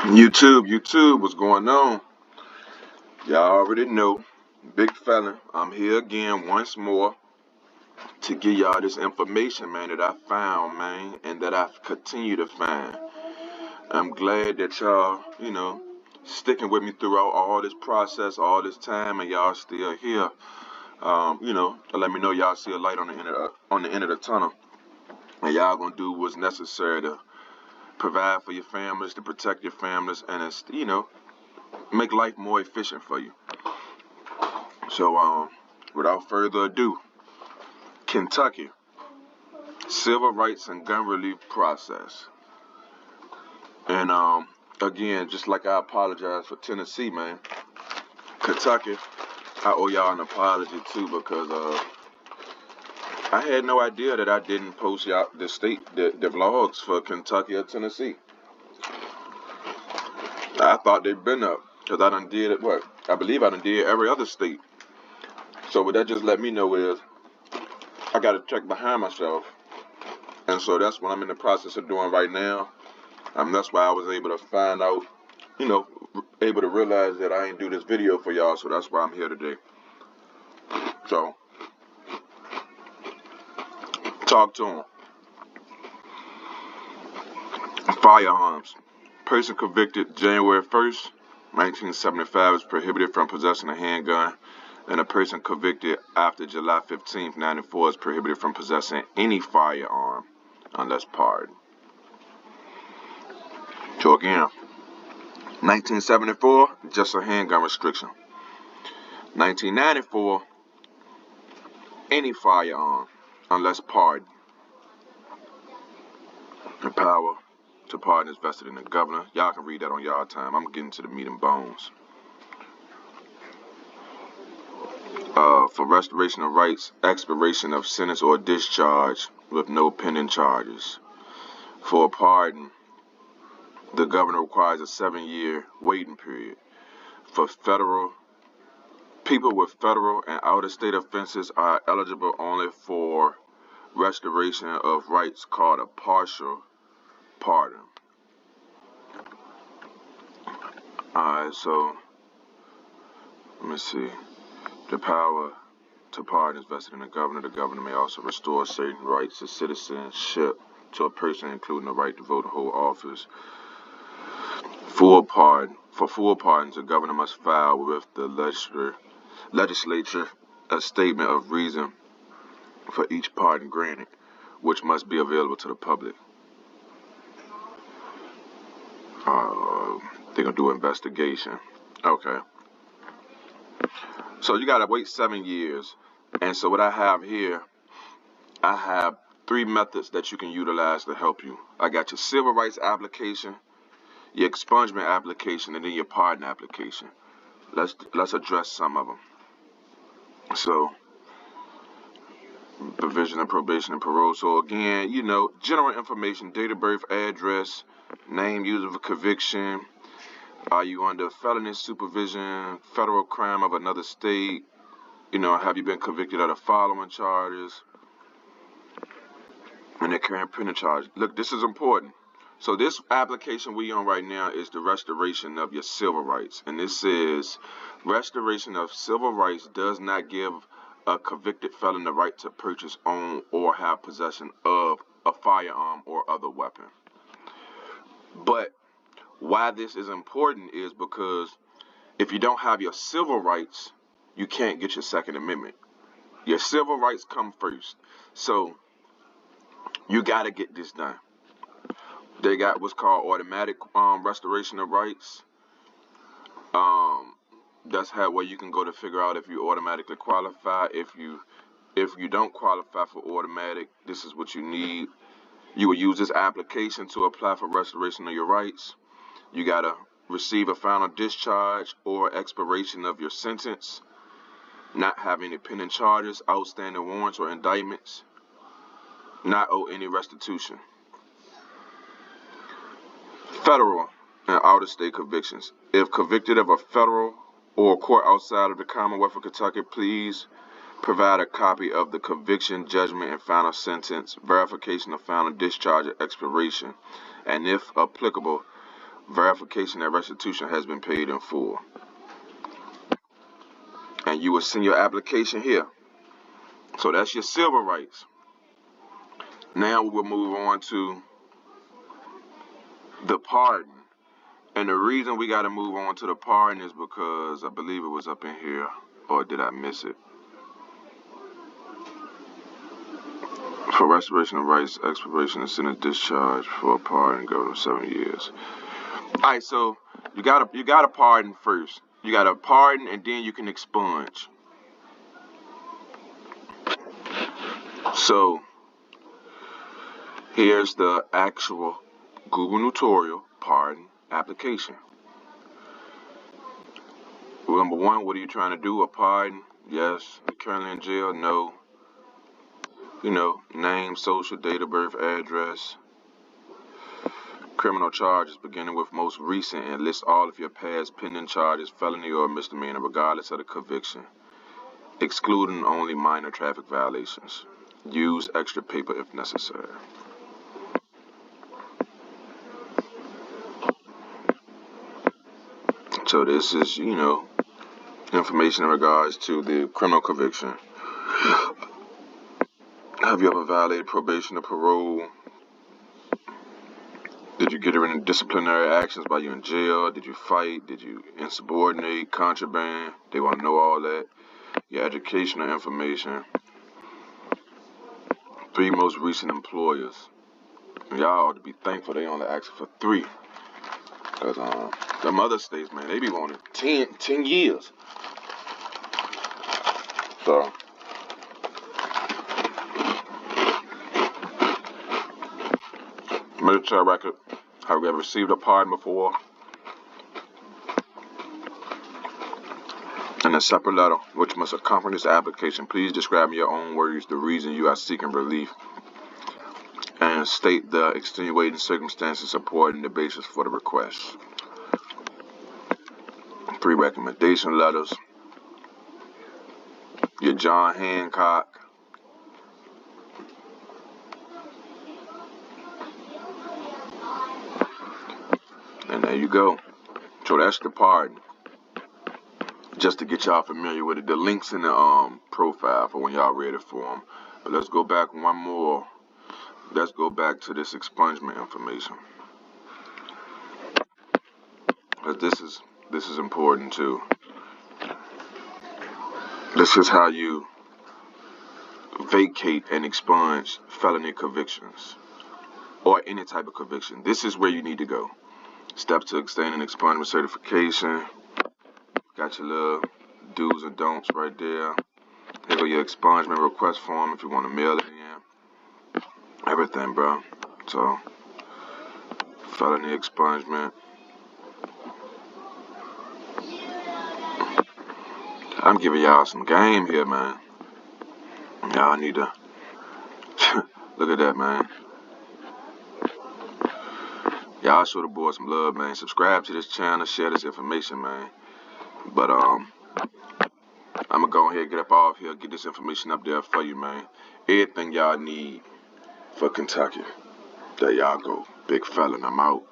YouTube, what's going on? Y'all already know, Big Felon, I'm here again once more to give y'all this information, man, that I found, man, and that I continue to find. I'm glad that y'all, sticking with me throughout all this process, all this time, and y'all still here. To let me know y'all see a light on the end of the tunnel, and y'all gonna do what's necessary to provide for your families, to protect your families, and it's, make life more efficient for you. So, without further ado, Kentucky, civil rights and gun relief process. And, again, just like I apologize for Tennessee, man, Kentucky, I owe y'all an apology too, because, I had no idea that I didn't post y'all the vlogs for Kentucky or Tennessee. I thought they'd been up, because I done did it, I believe I done did every other state. So what that just let me know is, I got to check behind myself. And so that's what I'm in the process of doing right now. That's why I was able to find out, able to realize that I ain't do this video for y'all. So that's why I'm here today. So, talk to them. Firearms. Person convicted January 1st, 1975 is prohibited from possessing a handgun. And a person convicted after July 15th, 1994 is prohibited from possessing any firearm unless pardoned. So again, 1974, just a handgun restriction. 1994, any firearm unless pardoned. The power to pardon is vested in the governor. Y'all can read that on y'all time. I'm getting to the meat and bones. For restoration of rights, expiration of sentence or discharge with no pending charges. For a pardon, the governor requires a 7-year waiting period. For people with federal and out-of-state offenses are eligible only for restoration of rights called a partial pardon. Alright, so let me see. The power to pardon is vested in the governor. The governor may also restore certain rights to citizenship to a person, including the right to vote or hold office. For full pardons, the governor must file with the legislature a statement of reason for each pardon granted, which must be available to the public. They're going to do an investigation. Okay. So you got to wait 7 years. And so what I have here, I have 3 methods that you can utilize to help you. I got your civil rights application, your expungement application, and then your pardon application. Let's address some of them. So, provision of probation and parole. So again, general information, date of birth, address, name, user of conviction. Are you under felony supervision, federal crime of another state? Have you been convicted of the following charges? And the current pending charge. Look, this is important. So this application we on right now is the restoration of your civil rights. And this says, restoration of civil rights does not give a convicted felon the right to purchase, own, or have possession of a firearm or other weapon. But why this is important is because if you don't have your civil rights, you can't get your Second Amendment. Your civil rights come first. So you got to get this done. They got what's called automatic restoration of rights. That's where you can go to figure out if you automatically qualify. If you don't qualify for automatic, this is what you need. You will use this application to apply for restoration of your rights. You got to receive a final discharge or expiration of your sentence, not have any pending charges, outstanding warrants or indictments, not owe any restitution. Federal and out-of-state convictions. If convicted of a federal or court outside of the Commonwealth of Kentucky, please provide a copy of the conviction, judgment, and final sentence, verification of final discharge at expiration, and if applicable, verification that restitution has been paid in full. And you will send your application here. So that's your civil rights. Now we will move on to the pardon. And the reason we got to move on to the pardon is because I believe it was up in here, or did I miss it? For restoration of rights, expiration and sentence discharge for a pardon goes 7 years. Alright, so you gotta pardon first. You gotta pardon and then you can expunge. So here's the actual gubernatorial pardon application. Number 1, what are you trying to do? A pardon? Yes. You're currently in jail? No. Name, social, date of birth, address. Criminal charges beginning with most recent and list all of your past pending charges, felony or misdemeanor, regardless of the conviction, excluding only minor traffic violations. Use extra paper if necessary. So this is, information in regards to the criminal conviction. Have you ever violated probation or parole? Did you get any disciplinary actions while you're in jail? Did you fight? Did you insubordinate, contraband? They want to know all that. Your educational information. 3 most recent employers. Y'all ought to be thankful they only asking for 3. Because them other states, man, they be wanting 10 years. So military record. Have you ever received a pardon before? In a separate letter, which must accompany this application, please describe in your own words the reason you are seeking relief and state the extenuating circumstances supporting the basis for the request. 3 recommendation letters. Your John Hancock. And there you go. So that's the pardon. Just to get y'all familiar with it. The link's in the profile for when y'all ready for them. But let's go back one more. Let's go back to this expungement information. Because this is important too. This is how you vacate and expunge felony convictions or any type of conviction. This is where you need to go. Steps to extending expungement certification. Got your little do's and don'ts right there. Here go your expungement request form if you want to mail it in. Everything, bro. So, felony expungement. I'm giving y'all some game here, man. Y'all need to look at that, man. Y'all show the boy some love, man. Subscribe to this channel, share this information, man. But I'm gonna go ahead and get up off here, get this information up there for you, man. Everything y'all need for Kentucky. There y'all go. Big Felon, I'm out.